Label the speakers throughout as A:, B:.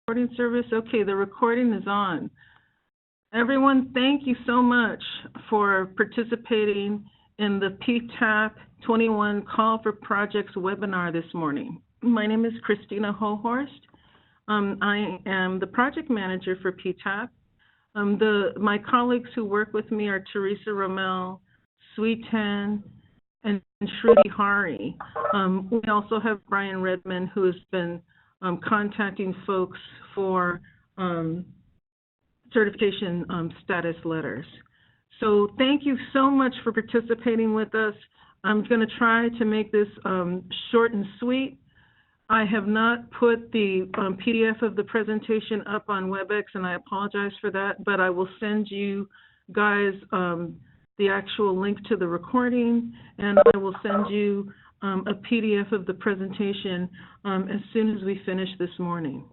A: recording service. Okay, the recording is on. Everyone, thank you so much for participating in the PTAP 21 Call for Projects webinar this morning. My name is Christina Hohorst. I am the project manager for PTAP. My colleagues who work with me are Teresa Rommel, Sui Tan, and Shruti Hari. We also have Brian Redmond, who has been contacting folks for certification status letters. So thank you so much for participating with us. I'm going to try to make this short and sweet. I have not put the PDF of the presentation up on WebEx, and I apologize for that, but I will send you guys the actual link to the recording, and I will send you a PDF of the presentation as soon as we finish this morning.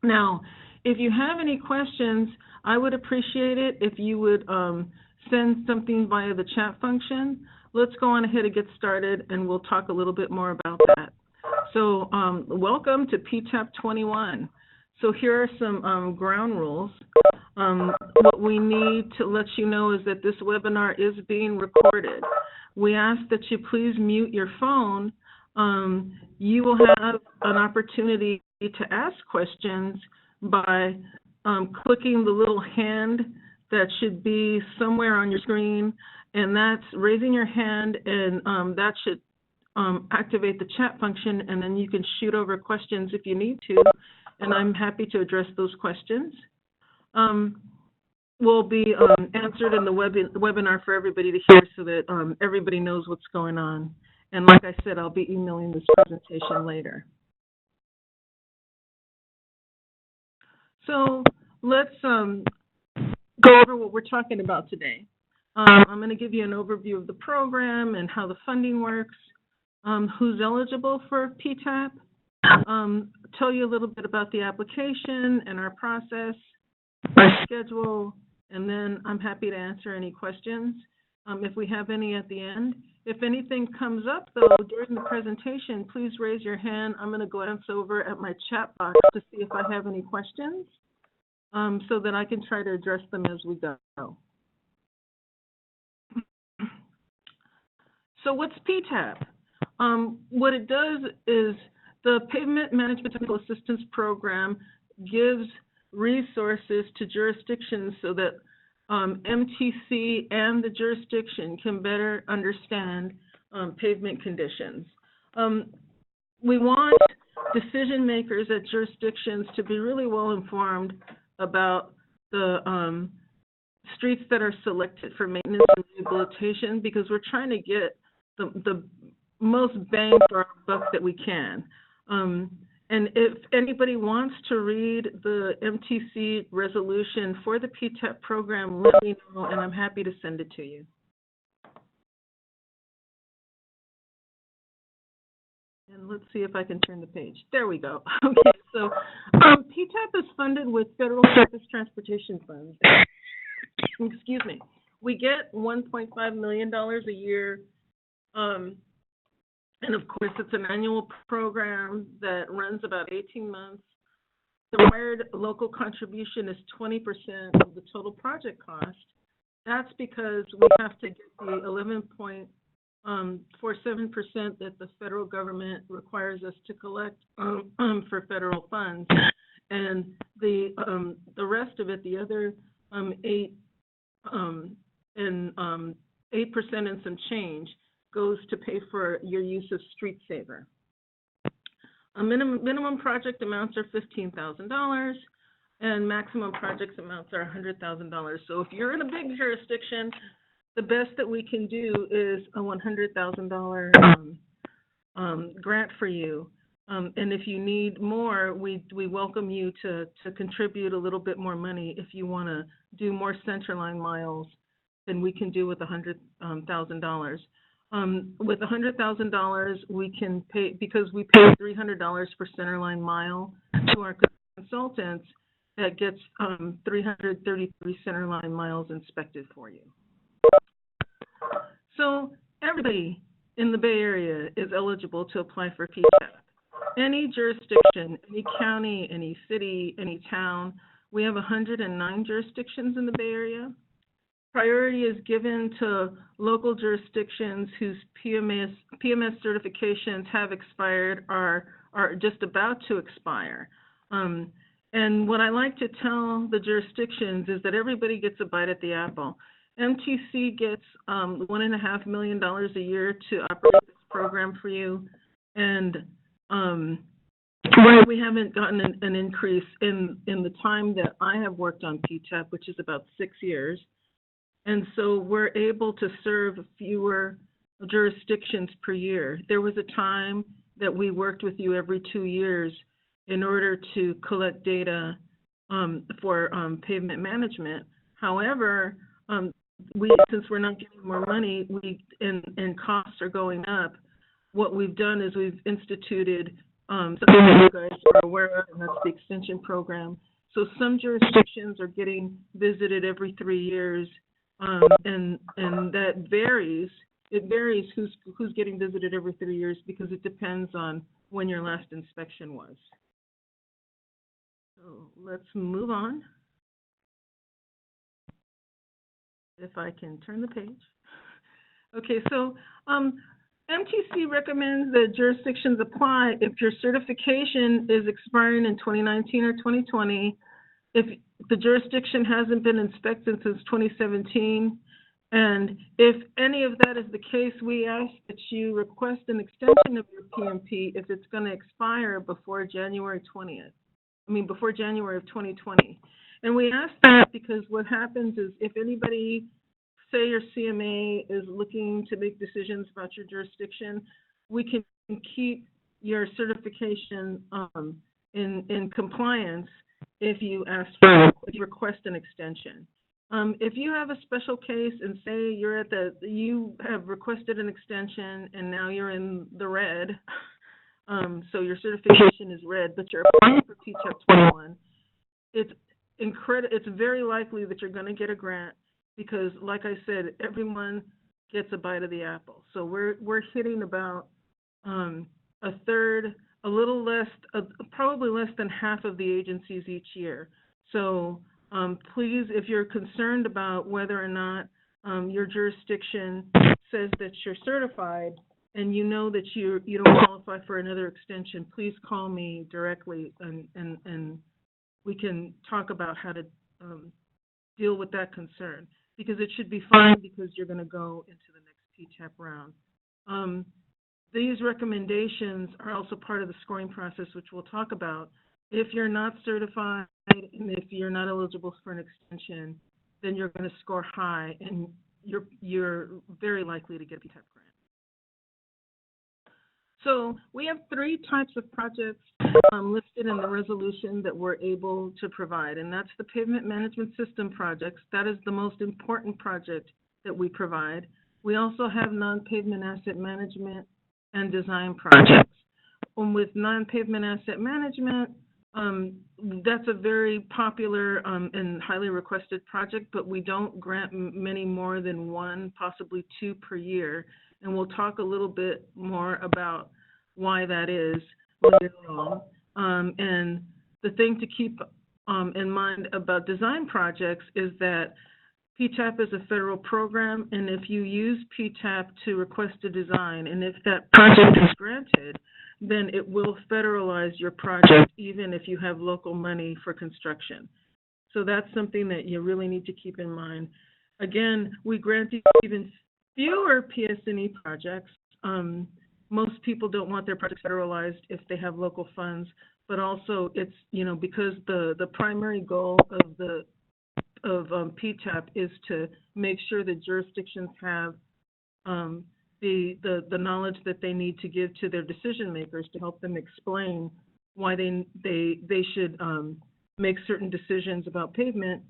A: Now, if you have any questions, I would appreciate it if you would send something via the chat function. Let's go on ahead and get started, and we'll talk a little bit more about that. So welcome to PTAP 21. So here are some ground rules. What we need to let you know is that this webinar is being recorded. We ask that you please mute your phone. You will have an opportunity to ask questions by clicking the little hand that should be somewhere on your screen, and that's raising your hand, and that should activate the chat function, and then you can shoot over questions if you need to, and I'm happy to address those questions. Will be answered in the webinar for everybody to hear so that everybody knows what's going on. And like I said, I'll be emailing this presentation later. So let's go over what we're talking about today. I'm going to give you an overview of the program and how the funding works, who's eligible for PTAP, tell you a little bit about the application and our process, our schedule, and then I'm happy to answer any questions if we have any at the end. If anything comes up, though, during the presentation, please raise your hand. I'm going to glance over at my chat box to see if I have any questions so that I can try to address them as we go. So what's PTAP? What it does is the Pavement Management Technical Assistance Program gives resources to jurisdictions so that MTC and the jurisdiction can better understand pavement conditions. We want decision makers at jurisdictions to be really well informed about the streets that are selected for maintenance and rehabilitation, because we're trying to get the most bang for our buck that we can. And if anybody wants to read the MTC resolution for the PTAP program, let me know, and I'm happy to send it to you. And let's see if I can turn the page. There we go. Okay, so PTAP is funded with federal surface transportation funds. Excuse me. We get $1.5 million a year. And of course, it's an annual program that runs about 18 months. The required local contribution is 20% of the total project cost. That's because we have to get the 11.47% that the federal government requires us to collect for federal funds. And the rest of it, the other 8% and some change, goes to pay for your use of Street Saver. Minimum project amounts are $15,000, and maximum project amounts are $100,000. So if you're in a big jurisdiction, the best that we can do is a $100,000 grant for you. And if you need more, we welcome you to contribute a little bit more money if you want to do more centerline miles than we can do with $100,000. With $100,000, we can pay, because we pay $300 per centerline mile to our consultants, that gets 333 centerline miles inspected for you. So everybody in the Bay Area is eligible to apply for PTAP. any jurisdiction, any county, any city, any town, we have 109 jurisdictions in the Bay Area. Priority is given to local jurisdictions whose PMS certifications have expired or are just about to expire. And what I like to tell the jurisdictions is that everybody gets a bite at the apple. MTC gets $1.5 million a year to operate this program for you, and we haven't gotten an increase in the time that I have worked on PTAP, which is about 6 years. And so we're able to serve fewer jurisdictions per year. There was a time that we worked with you every 2 years in order to collect data for pavement management. However, since we're not getting more money, and costs are going up, what we've done is we've instituted something that you guys are aware of, and that's the extension program. So some jurisdictions are getting visited every 3 years, and that varies. It varies who's getting visited every 3 years because it depends on when your last inspection was. So let's move on. If I can turn the page. Okay, so MTC recommends that jurisdictions apply if your certification is expiring in 2019 or 2020, if the jurisdiction hasn't been inspected since 2017, and if any of that is the case, we ask that you request an extension of your PMP if it's going to expire before January 20th. Before January of 2020. And we ask that because what happens is if anybody, say your CMA is looking to make decisions about your jurisdiction, we can keep your certification in compliance if you request an extension. If you have a special case and say you have requested an extension and now you're in the red, so your certification is red, but you're applying for PTAP 21, it's very likely that you're going to get a grant because, like I said, everyone gets a bite of the apple. So we're hitting about a third, a little less, probably less than half of the agencies each year. So please, if you're concerned about whether or not your jurisdiction says that you're certified, and you know that you don't qualify for another extension, please call me directly, and we can talk about how to deal with that concern, because it should be fine because you're going to go into the next PTAP round. These recommendations are also part of the scoring process, which we'll talk about. If you're not certified and if you're not eligible for an extension, then you're going to score high, and you're very likely to get a PTAP grant. So we have 3 types of projects listed in the resolution that we're able to provide, and that's the pavement management system projects. That is the most important project that we provide. We also have non-pavement asset management and design projects. With non-pavement asset management, that's a very popular and highly requested project, but we don't grant many more than 1, possibly 2 per year. And we'll talk a little bit more about why that is later on. And the thing to keep in mind about design projects is that PTAP is a federal program, and if you use PTAP to request a design, and if that project is granted, then it will federalize your project even if you have local money for construction. So that's something that you really need to keep in mind. Again, we grant even fewer PS&E projects. Most people don't want their projects federalized if they have local funds, but also it's, because the primary goal of PTAP is to make sure that jurisdictions have the knowledge that they need to give to their decision makers to help them explain why they should make certain decisions about pavement.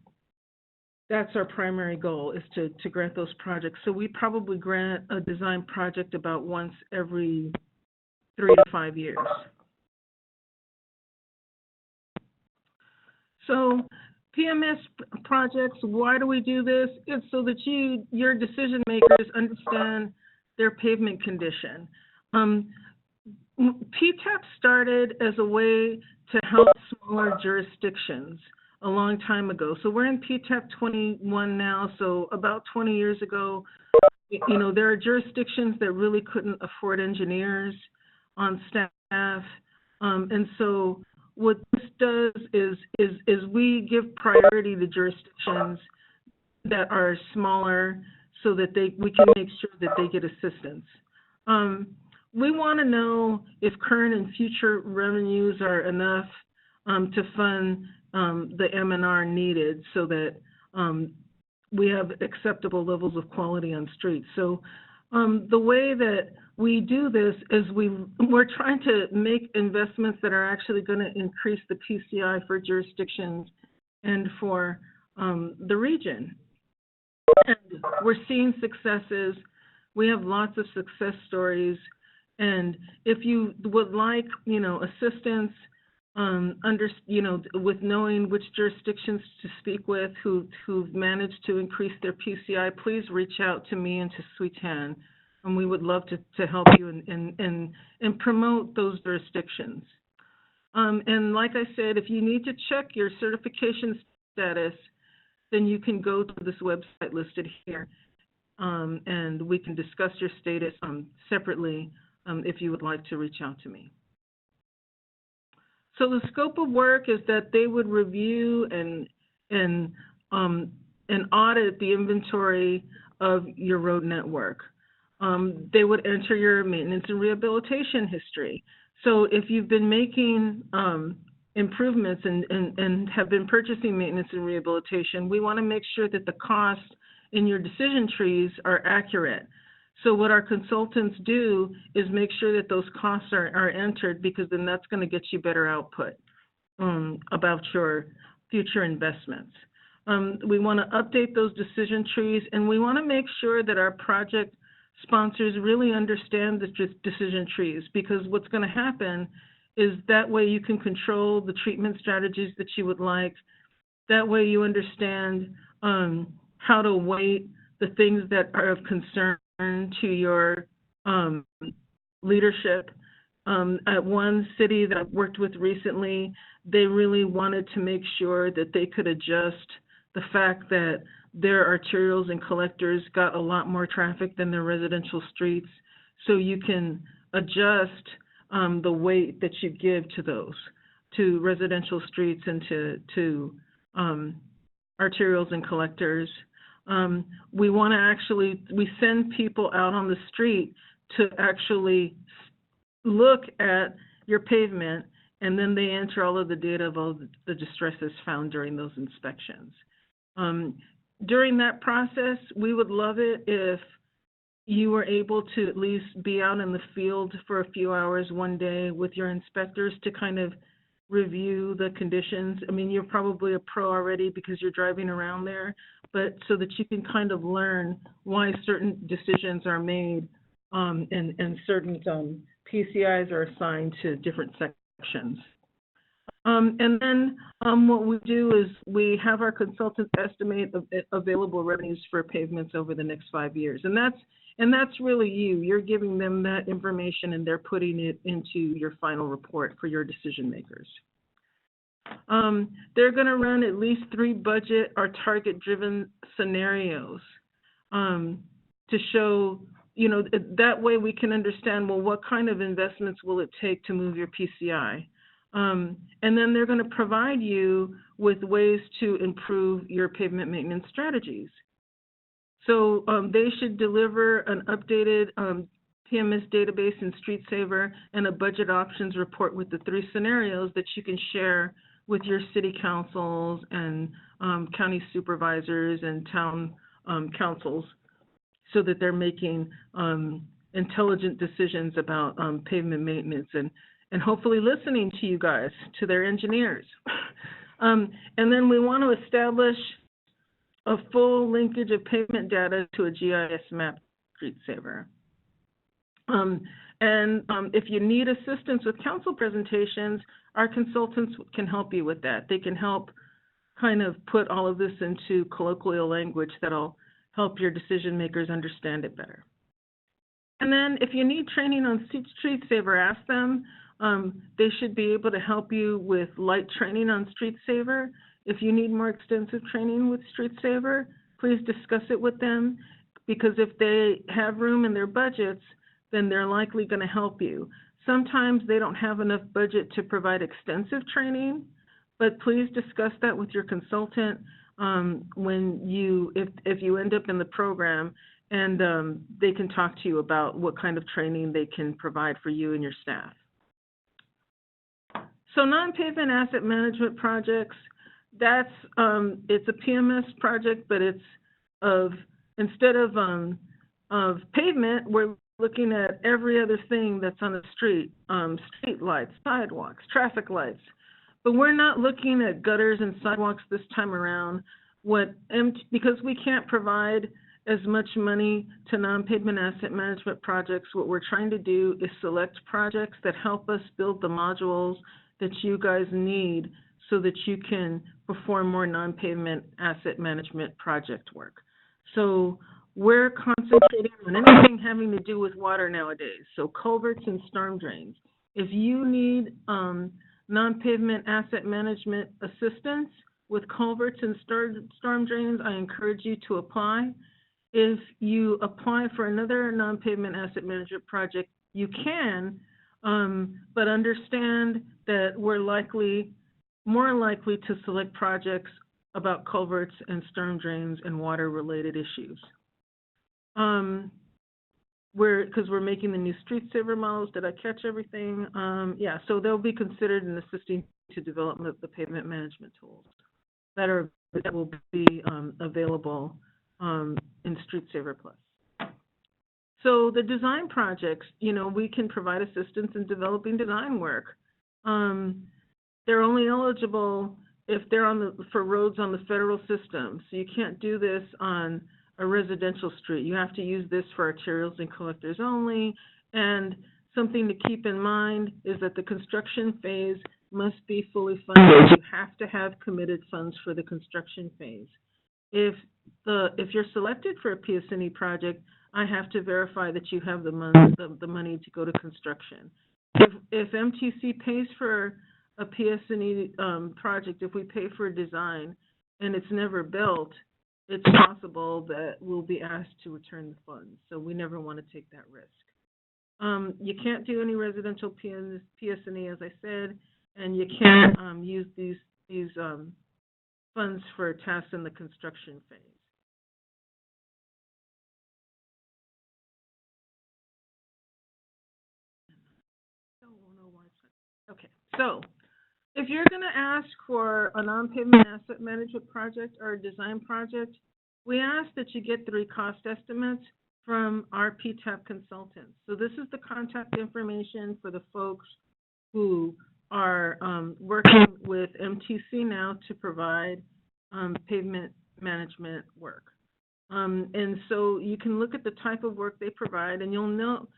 A: That's our primary goal, is to grant those projects. So we probably grant a design project about once every 3 to 5 years. So PMS projects, why do we do this? It's so that your decision makers understand their pavement condition. PTAP started as a way to help smaller jurisdictions a long time ago. So we're in PTAP 21 now, so about 20 years ago, there are jurisdictions that really couldn't afford engineers on staff. And so what this does is we give priority to jurisdictions that are smaller so that we can make sure that they get assistance. We want to know if current and future revenues are enough to fund the M&R needed so that we have acceptable levels of quality on streets. So the way that we do this is we're trying to make investments that are actually going to increase the PCI for jurisdictions and for the region. And we're seeing successes. We have lots of success stories. And if you would like, assistance, with knowing which jurisdictions to speak with who've managed to increase their PCI, please reach out to me and to Sweetan, and we would love to help you and promote those jurisdictions. And like I said, if you need to check your certification status, then you can go to this website listed here, and we can discuss your status separately if you would like to reach out to me. So the scope of work is that they would review and audit the inventory of your road network. They would enter your maintenance and rehabilitation history. So if you've been making improvements and have been purchasing maintenance and rehabilitation, we want to make sure that the costs in your decision trees are accurate. So what our consultants do is make sure that those costs are entered, because then that's going to get you better output about your future investments. We want to update those decision trees, and we want to make sure that our project sponsors really understand the decision trees, because what's going to happen is that way you can control the treatment strategies that you would like. That way you understand how to weight the things that are of concern to your leadership. At one city that I've worked with recently, they really wanted to make sure that they could adjust the fact that their arterials and collectors got a lot more traffic than their residential streets. So you can adjust the weight that you give to those, to residential streets and to arterials and collectors. We want to we send people out on the street to actually look at your pavement, and then they enter all of the data of all the distresses found during those inspections. During that process, we would love it if you were able to at least be out in the field for a few hours one day with your inspectors to kind of review the conditions. I mean, you're probably a pro already because you're driving around there, but so that you can kind of learn why certain decisions are made and certain PCIs are assigned to different sections. And then what we do is we have our consultants estimate available revenues for pavements over the next 5 years. And that's really you. You're giving them that information, and they're putting it into your final report for your decision makers. They're going to run at least 3 budget or target-driven scenarios to show, that way we can understand, well, what kind of investments will it take to move your PCI? And then they're going to provide you with ways to improve your pavement maintenance strategies. So they should deliver an updated PMS database in Street Saver and a budget options report with the 3 scenarios that you can share with your city councils and county supervisors and town councils, so that they're making intelligent decisions about pavement maintenance and hopefully listening to you guys, to their engineers. And then we want to establish a full linkage of pavement data to a GIS map, Street Saver. If you need assistance with council presentations, our consultants can help you with that. They can help kind of put all of this into colloquial language that'll help your decision makers understand it better. And then if you need training on Street Saver, ask them. They should be able to help you with light training on Street Saver. If you need more extensive training with Street Saver, please discuss it with them, because if they have room in their budgets, then they're likely going to help you. Sometimes they don't have enough budget to provide extensive training, but please discuss that with your consultant if you end up in the program, and they can talk to you about what kind of training they can provide for you and your staff. So non-pavement asset management projects, that's it's a PMS project, but it's instead of pavement, we're looking at every other thing that's on the street, street lights, sidewalks, traffic lights. But we're not looking at gutters and sidewalks this time around. Because we can't provide as much money to non-pavement asset management projects, what we're trying to do is select projects that help us build the modules that you guys need so that you can perform more non-pavement asset management project work. So we're concentrating on anything having to do with water nowadays, so culverts and storm drains. If you need non-pavement asset management assistance with culverts and storm drains, I encourage you to apply. If you apply for another non-pavement asset management project, you can, but understand that we're more likely to select projects about culverts and storm drains and water-related issues. Because we're making the new Street Saver models. Did I catch everything? Yeah, so they'll be considered in assisting to development of the pavement management tools that will be available in Street Saver Plus. So the design projects, we can provide assistance in developing design work. They're only eligible if they're for roads on the federal system. So you can't do this on a residential street. You have to use this for arterials and collectors only. And something to keep in mind is that the construction phase must be fully funded. You have to have committed funds for the construction phase. If you're selected for a PSNE project, I have to verify that you have the money to go to construction. If MTC pays for a PSNE project, if we pay for a design and it's never built, it's possible that we'll be asked to return the funds. So we never want to take that risk. You can't do any residential PSNE, as I said, and you can't use these funds for tasks in the construction phase. Okay, so if you're going to ask for a non-pavement asset management project or a design project, we ask that you get 3 cost estimates from our PTAP consultants. So this is the contact information for the folks who are working with MTC now to provide pavement management work. And so you can look at the type of work they provide, and you'll note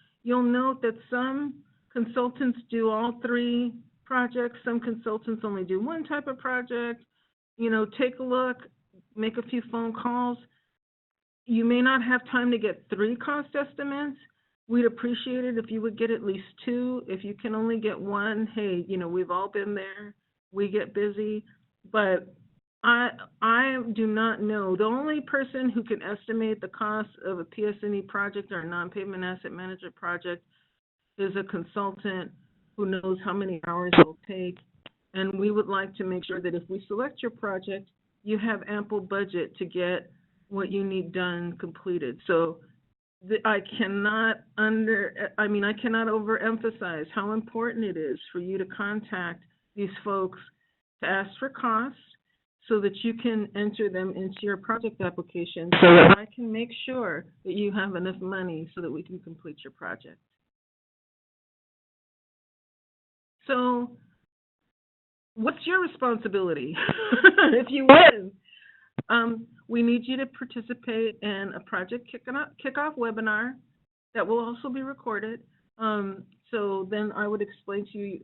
A: that some consultants do all 3 projects. Some consultants only do 1 type of project. Take a look, make a few phone calls. You may not have time to get 3 cost estimates. We'd appreciate it if you would get at least 2. If you can only get 1, hey, we've all been there. We get busy. But I do not know. The only person who can estimate the cost of a PSNE project or a non-pavement asset management project is a consultant who knows how many hours it will take. And we would like to make sure that if we select your project, you have ample budget to get what you need done completed. So I cannot overemphasize how important it is for you to contact these folks to ask for costs so that you can enter them into your project application so that I can make sure that you have enough money so that we can complete your project. So what's your responsibility if you win? We need you to participate in a project kickoff webinar that will also be recorded. So then I would explain to you,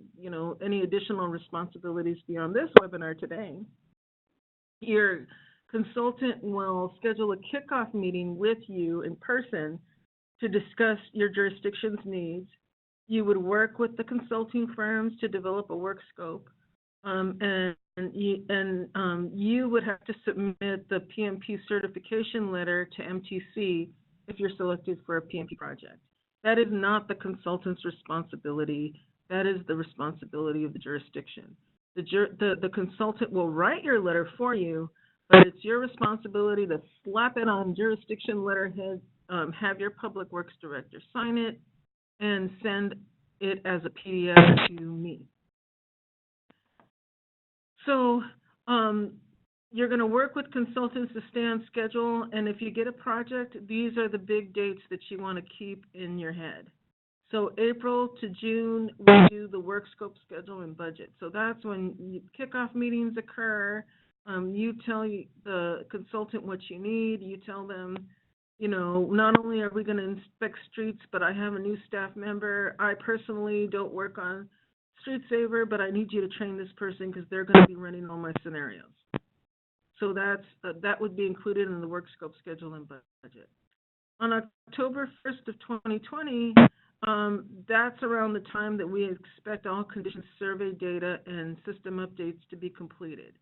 A: any additional responsibilities beyond this webinar today. Your consultant will schedule a kickoff meeting with you in person to discuss your jurisdiction's needs. You would work with the consulting firms to develop a work scope, you would have to submit the PMP certification letter to MTC if you're selected for a PMP project. That is not the consultant's responsibility. That is the responsibility of the jurisdiction. The consultant will write your letter for you, but it's your responsibility to slap it on jurisdiction letterhead, have your public works director sign it, and send it as a PDF to me. So you're going to work with consultants to stay on schedule, and if you get a project, these are the big dates that you want to keep in your head. So April to June, we do the work scope, schedule, and budget. So that's when kickoff meetings occur. You tell the consultant what you need. You tell them, you know, not only are we going to inspect streets, but I have a new staff member. I personally don't work on Street Saver, but I need you to train this person because they're going to be running all my scenarios. So that would be included in the work scope, schedule, and budget. On October 1st of 2020, that's around the time that we expect all condition survey data and system updates to be completed.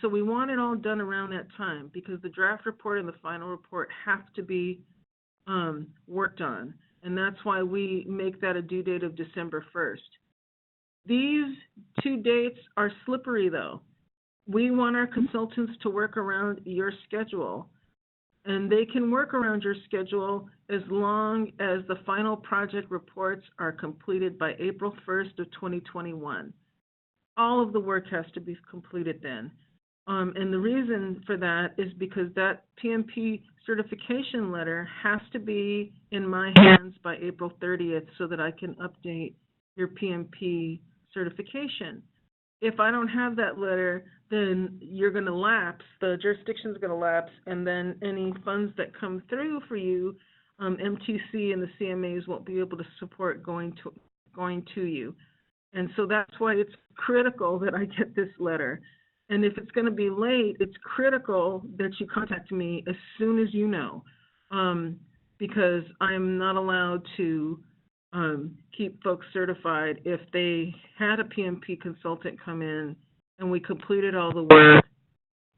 A: So we want it all done around that time because the draft report and the final report have to be worked on. And that's why we make that a due date of December 1st. These two dates are slippery, though. We want our consultants to work around your schedule, and they can work around your schedule as long as the final project reports are completed by April 1st of 2021. All of the work has to be completed then. And the reason for that is because that PMP certification letter has to be in my hands by April 30th so that I can update your PMP certification. If I don't have that letter, then you're going to lapse, the jurisdiction's going to lapse, and then any funds that come through for you, MTC and the CMAs won't be able to support going to you. And so that's why it's critical that I get this letter. And if it's going to be late, it's critical that you contact me as soon as you know, because I'm not allowed to keep folks certified if they had a PMP consultant come in and we completed all the work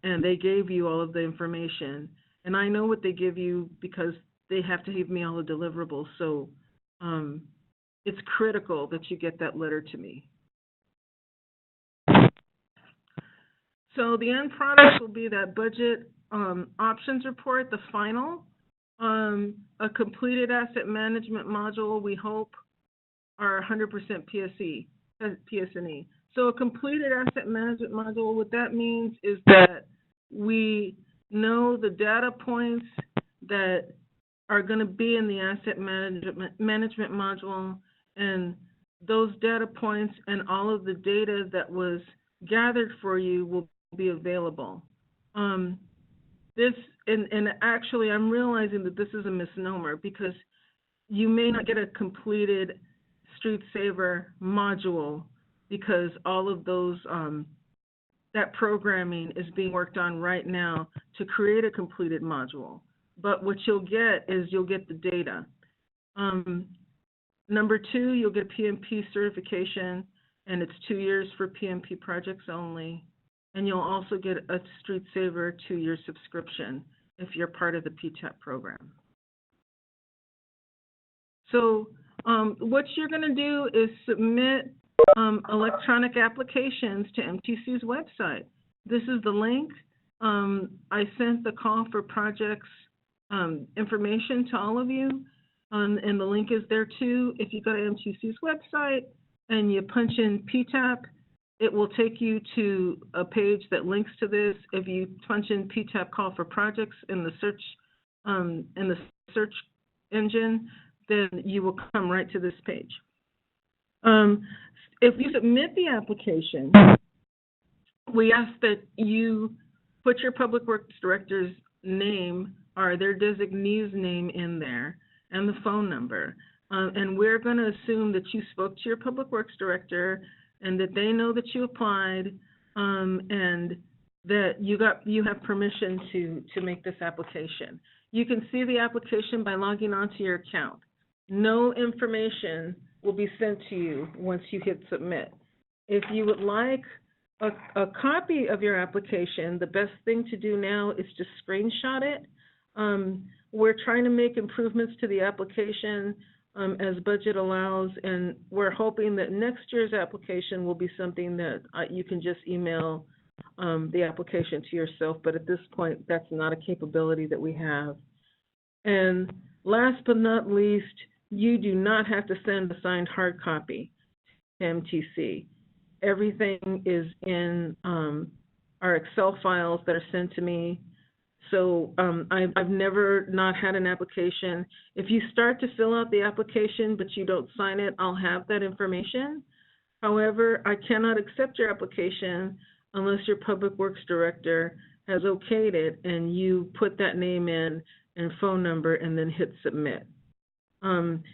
A: and they gave you all of the information. And I know what they give you because they have to give me all the deliverables. So it's critical that you get that letter to me. So the end product will be that budget options report, the final, a completed asset management module, we hope, are 100% PSNE. So a completed asset management module, what that means is that we know the data points that are going to be in the asset management module, and those data points and all of the data that was gathered for you will be available. Actually, I'm realizing that this is a misnomer because you may not get a completed Street Saver module because all of those, that programming is being worked on right now to create a completed module. But what you'll get is you'll get the data. Number two, you'll get PMP certification, and it's 2 years for PMP projects only. And you'll also get a Street Saver 2-year subscription if you're part of the PTAP program. So what you're going to do is submit electronic applications to MTC's website. This is the link. I sent the call for projects information to all of you, and the link is there too. If you go to MTC's website and you punch in PTAP, it will take you to a page that links to this. If you punch in PTAP call for projects in the search engine, then you will come right to this page. If you submit the application, we ask that you put your Public Works Director's name or their designee's name in there and the phone number. And we're going to assume that you spoke to your Public Works Director and that they know that you applied, and that you have permission to make this application. You can see the application by logging onto your account. No information will be sent to you once you hit submit. If you would like a copy of your application, the best thing to do now is to screenshot it. We're trying to make improvements to the application as budget allows, and we're hoping that next year's application will be something that you can just email the application to yourself, but at this point, that's not a capability that we have. And last but not least, you do not have to send a signed hard copy to MTC. Everything is in our Excel files that are sent to me. So I've never not had an application. If you start to fill out the application but you don't sign it, I'll have that information. However, I cannot accept your application unless your Public Works Director has okayed it and you put that name in and phone number and then hit submit.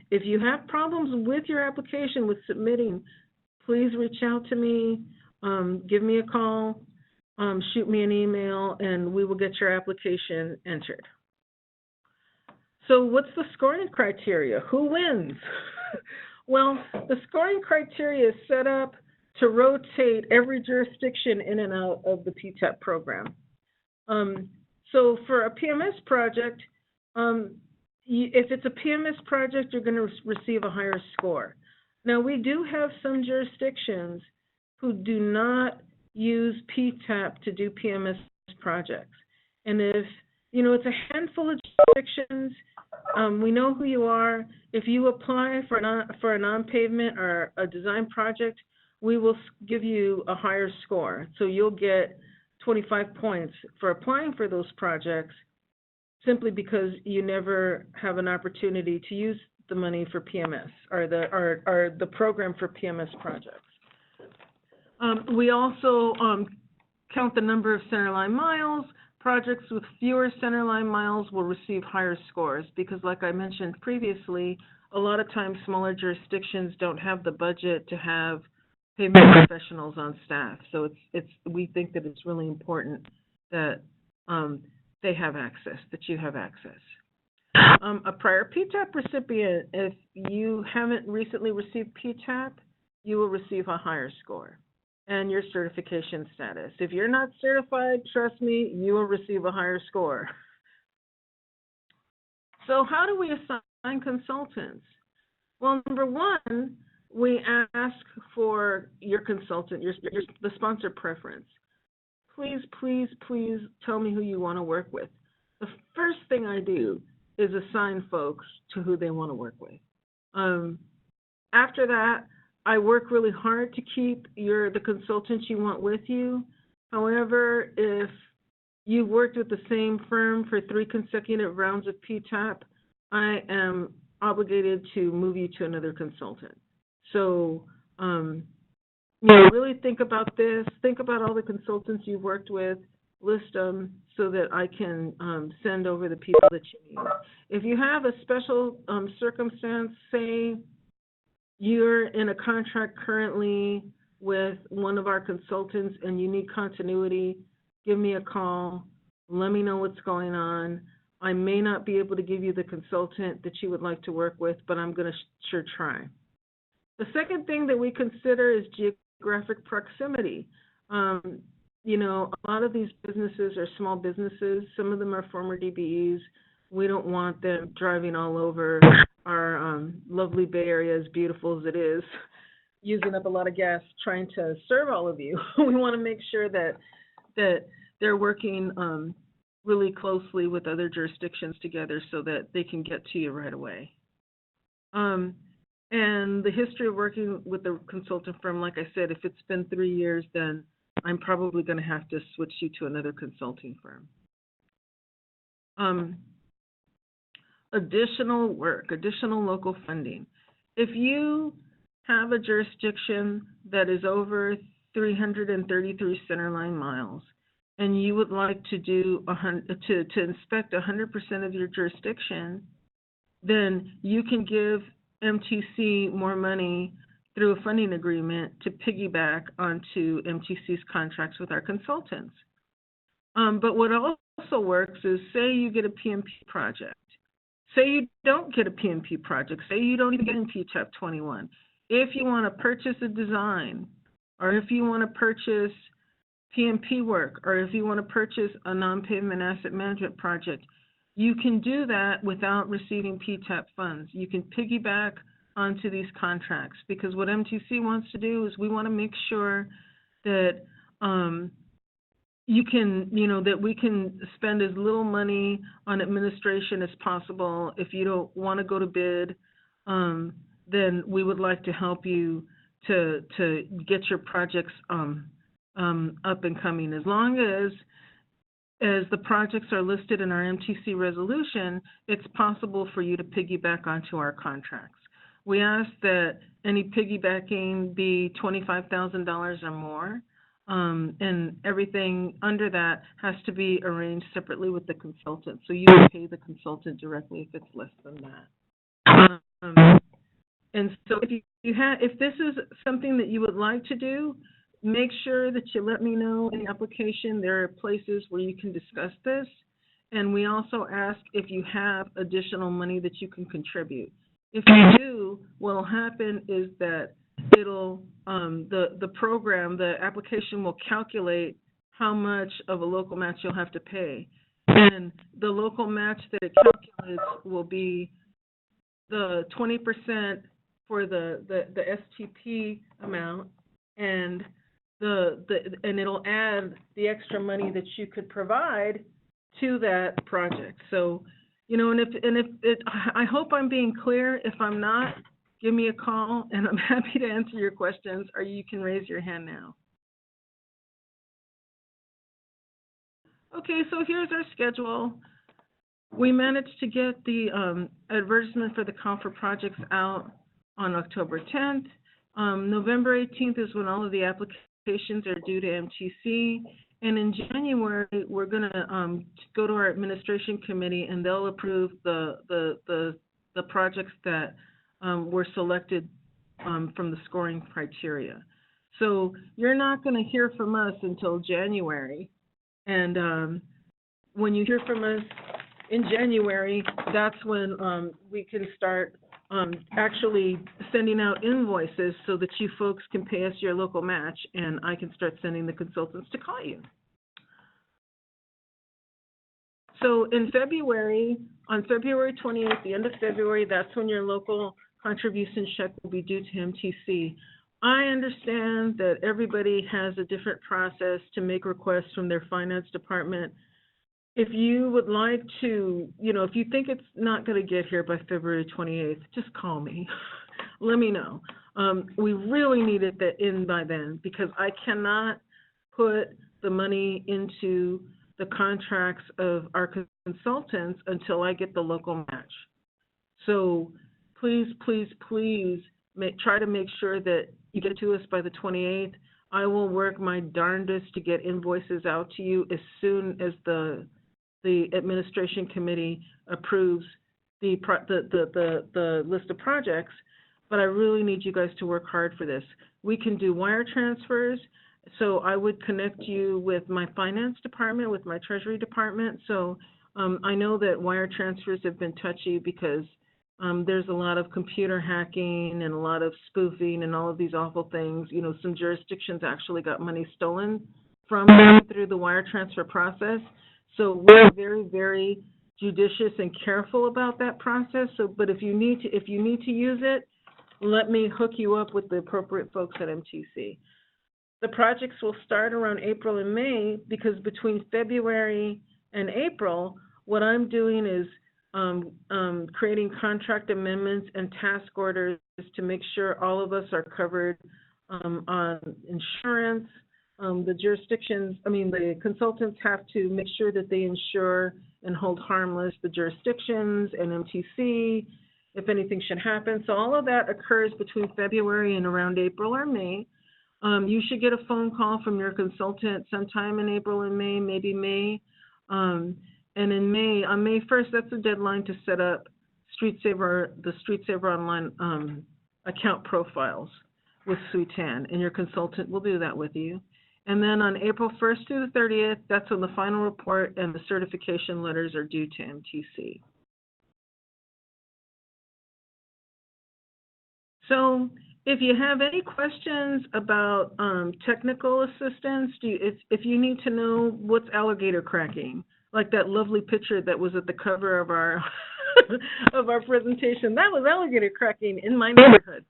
A: If you have problems with your application, with submitting, please reach out to me, give me a call, shoot me an email, and we will get your application entered. So what's the scoring criteria? Who wins? Well, the scoring criteria is set up to rotate every jurisdiction in and out of the PTAP program. So for a PMS project, if it's a PMS project, you're going to receive a higher score. Now, we do have some jurisdictions who do not use PTAP to do PMS projects. And if, it's a handful of jurisdictions, we know who you are. If you apply for a non-pavement or a design project, we will give you a higher score. So you'll get 25 points for applying for those projects simply because you never have an opportunity to use the money for PMS or the program for PMS projects. We also count the number of centerline miles. Projects with fewer centerline miles will receive higher scores because, like I mentioned previously, a lot of times smaller jurisdictions don't have the budget to have pavement professionals on staff. So we think that it's really important that they have access, that you have access. A prior PTAP recipient, if you haven't recently received PTAP, you will receive a higher score. And your certification status. If you're not certified, trust me, you will receive a higher score. So how do we assign consultants? Well, number one, we ask for your consultant, the sponsor preference. Please, please, please tell me who you want to work with. The first thing I do is assign folks to who they want to work with. After that, I work really hard to keep the consultants you want with you. However, if you've worked with the same firm for 3 consecutive rounds of PTAP, I am obligated to move you to another consultant. So, really think about this. Think about all the consultants you've worked with. List them so that I can send over the people that you need. If you have a special circumstance, say you're in a contract currently with one of our consultants and you need continuity, give me a call. Let me know what's going on. I may not be able to give you the consultant that you would like to work with, but I'm going to sure try. The second thing that we consider is geographic proximity. A lot of these businesses are small businesses. Some of them are former DBEs. We don't want them driving all over our lovely Bay Area, as beautiful as it is, using up a lot of gas trying to serve all of you. We want to make sure that they're working really closely with other jurisdictions together so that they can get to you right away. And the history of working with a consultant firm, like I said, if it's been 3 years, then I'm probably going to have to switch you to another consulting firm. Additional work, additional local funding. If you have a jurisdiction that is over 333 centerline miles and you would like to do to inspect 100% of your jurisdiction, then you can give MTC more money through a funding agreement to piggyback onto MTC's contracts with our consultants. But what also works is, say you get a PMP project. Say you don't get a PMP project. Say you don't even get in PTAP 21. If you want to purchase a design, or if you want to purchase PMP work, or if you want to purchase a non-pavement asset management project, you can do that without receiving PTAP funds. You can piggyback onto these contracts, because what MTC wants to do is we want to make sure that that we can spend as little money on administration as possible. If you don't want to go to bid, then we would like to help you to get your projects up and coming. As long as the projects are listed in our MTC resolution, it's possible for you to piggyback onto our contracts. We ask that any piggybacking be $25,000 or more. And everything under that has to be arranged separately with the consultant. So you can pay the consultant directly if it's less than that. And so if this is something that you would like to do, make sure that you let me know in the application. There are places where you can discuss this. And we also ask if you have additional money that you can contribute. If you do, what will happen is that it'll the program, the application will calculate how much of a local match you'll have to pay. And the local match that it calculates will be the 20% for the STP amount, and and it'll add the extra money that you could provide to that project. So, I hope I'm being clear. If I'm not, give me a call, and I'm happy to answer your questions, or you can raise your hand now. Okay, so here's our schedule. We managed to get the advertisement for the call for projects out on October 10th. November 18th is when all of the applications are due to MTC. And in January, we're going to go to our administration committee, and they'll approve the projects that were selected from the scoring criteria. So you're not going to hear from us until January. And when you hear from us in January, that's when we can start actually sending out invoices so that you folks can pay us your local match, and I can start sending the consultants to call you. So in February, on February 28th, the end of February, that's when your local contribution check will be due to MTC. I understand that everybody has a different process to make requests from their finance department. If you would like to, if you think it's not going to get here by February 28th, just call me. Let me know. We really need it in by then, because I cannot put the money into the contracts of our consultants until I get the local match. So please, please, please try to make sure that you get to us by the 28th. I will work my darndest to get invoices out to you as soon as the administration committee approves the list of projects, but I really need you guys to work hard for this. We can do wire transfers, so I would connect you with my finance department, with my treasury department. So I know that wire transfers have been touchy because there's a lot of computer hacking and a lot of spoofing and all of these awful things. Some jurisdictions actually got money stolen from them through the wire transfer process. So we're very, very judicious and careful about that process. So, but if you need to use it, let me hook you up with the appropriate folks at MTC. The projects will start around April and May, because between February and April, what I'm doing is creating contract amendments and task orders to make sure all of us are covered on insurance. The consultants have to make sure that they insure and hold harmless the jurisdictions and MTC if anything should happen. So all of that occurs between February and around April or May. You should get a phone call from your consultant sometime in April and May, maybe May. And in May, on May 1st, that's the deadline to set up the StreetSaver Online account profiles with SUTAN, and your consultant will do that with you. And then on April 1st through the 30th, that's when the final report and the certification letters are due to MTC. So if you have any questions about technical assistance, if you need to know what's alligator cracking, like that lovely picture that was at the cover of our of our presentation, that was alligator cracking in my neighborhood.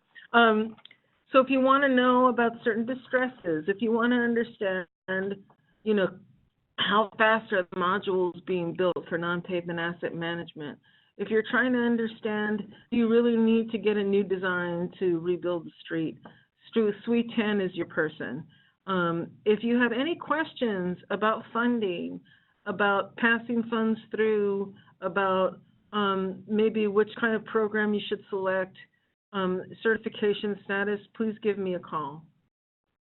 A: So if you want to know about certain distresses, if you want to understand, you know, how fast are the modules being built for non-pavement asset management, if you're trying to understand, do you really need to get a new design to rebuild the street, Suite 10 is your person. If you have any questions about funding, about passing funds through, about maybe which kind of program you should select, certification status, please give me a call.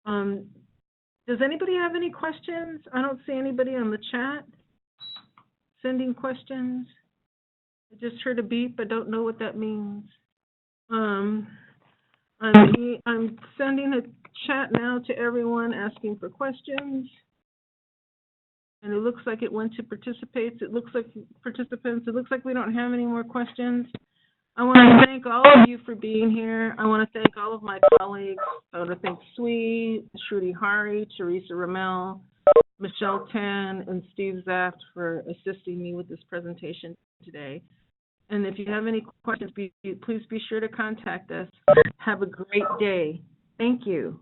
A: Does anybody have any questions? I don't see anybody on the chat sending questions. I just heard a beep. I don't know what that means. I'm sending a chat now to everyone asking for questions. And it looks like it went to participants. It looks like we don't have any more questions. I want to thank all of you for being here. I want to thank all of my colleagues. I want to thank Sui, Shruti Hari, Teresa Ramel, Michelle Tan, and Steve Zaft for assisting me with this presentation today. And if you have any questions, please be sure to contact us. Have a great day. Thank you.